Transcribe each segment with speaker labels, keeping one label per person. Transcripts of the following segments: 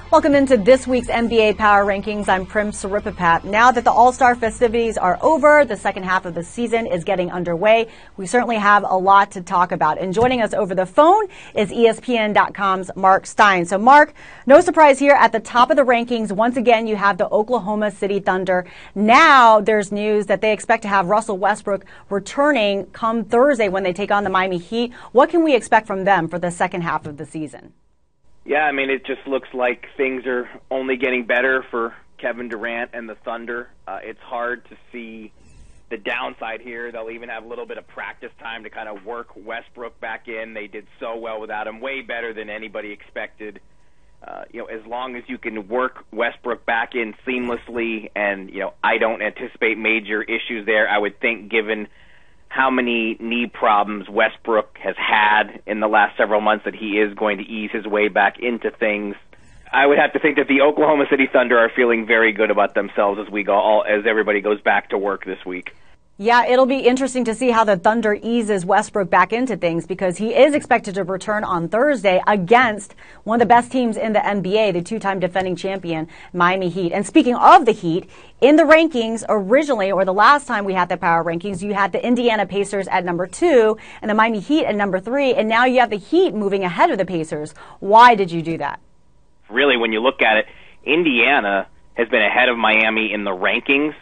Speaker 1: Welcome into this week's NBA Power Rankings. I'm Prim Saripapat. Now that the All-Star festivities are over, the second half of the season is getting underway. We certainly have a lot to talk about. And joining us over the phone is ESPN.com's Mark Stein. So, Mark, no surprise here at the top of the rankings. Once again, you have the Oklahoma City Thunder. Now there's news that they expect to have Russell Westbrook returning come Thursday when they take on the Miami Heat. What can we expect from them for the second half of the season?
Speaker 2: Yeah, I mean, it just looks like things are only getting better for Kevin Durant and the Thunder. It's hard to see the downside here. They'll even have a little bit of practice time to kind of work Westbrook back in. They did so well without him, way better than anybody expected. As long as you can work Westbrook back in seamlessly, and, I don't anticipate major issues there, I would think, given how many knee problems Westbrook has had in the last several months, that he is going to ease his way back into things. I would have to think that the Oklahoma City Thunder are feeling very good about themselves as everybody goes back to work this week.
Speaker 1: Yeah, it'll be interesting to see how the Thunder eases Westbrook back into things, because he is expected to return on Thursday against one of the best teams in the NBA, the two-time defending champion, Miami Heat. And speaking of the Heat, in the rankings originally, or the last time we had the power rankings, you had the Indiana Pacers at number 2 and the Miami Heat at number 3, and now you have the Heat moving ahead of the Pacers. Why did you do that?
Speaker 2: Really, when you look at it, Indiana has been ahead of Miami in the rankings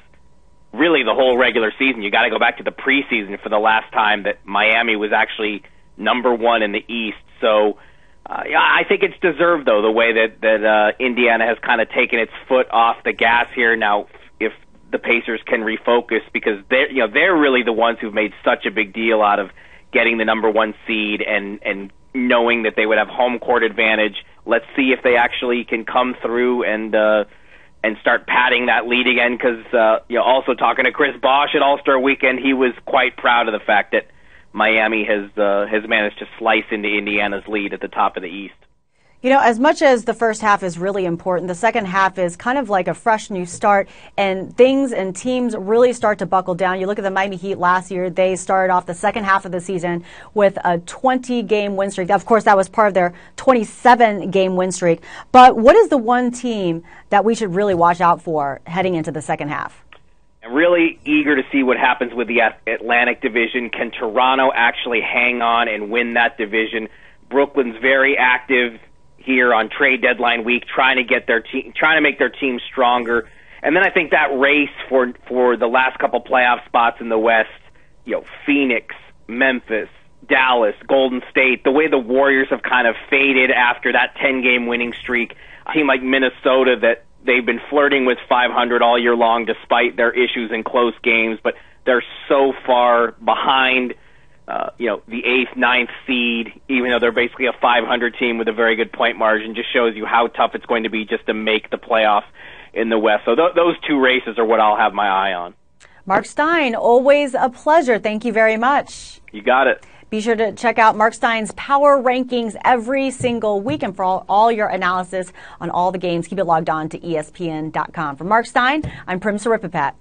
Speaker 2: really the whole regular season. You got to go back to the preseason for the last time that Miami was actually number 1 in the East. So I think it's deserved, though, the way that Indiana has kind of taken its foot off the gas here. Now, if the Pacers can refocus, because they're really the ones who've made such a big deal out of getting the number 1 seed and knowing that they would have home court advantage. Let's see if they actually can come through and start padding that lead again, because also talking to Chris Bosh at All-Star Weekend, he was quite proud of the fact that Miami has managed to slice into Indiana's lead at the top of the East.
Speaker 1: As much as the first half is really important, the second half is kind of like a fresh new start, and things and teams really start to buckle down. You look at the Miami Heat last year, they started off the second half of the season with a 20-game win streak. Of course, that was part of their 27-game win streak. But what is the one team that we should really watch out for heading into the second half?
Speaker 2: I'm really eager to see what happens with the Atlantic Division. Can Toronto actually hang on and win that division? Brooklyn's very active here on trade deadline week, trying to make their team stronger. And then I think that race for the last couple playoff spots in the West, Phoenix, Memphis, Dallas, Golden State, the way the Warriors have kind of faded after that 10-game winning streak. A team like Minnesota, that they've been flirting with 500 all year long despite their issues in close games, but they're so far behind the 8th, 9th seed, even though they're basically a 500 team with a very good point margin. Just shows you how tough it's going to be just to make the playoffs in the West. So those two races are what I'll have my eye on.
Speaker 1: Mark Stein, always a pleasure. Thank you very much.
Speaker 2: You got it.
Speaker 1: Be sure to check out Mark Stein's Power Rankings every single week, and for all your analysis on all the games, keep it logged on to ESPN.com. For Mark Stein, I'm Prim Saripapat.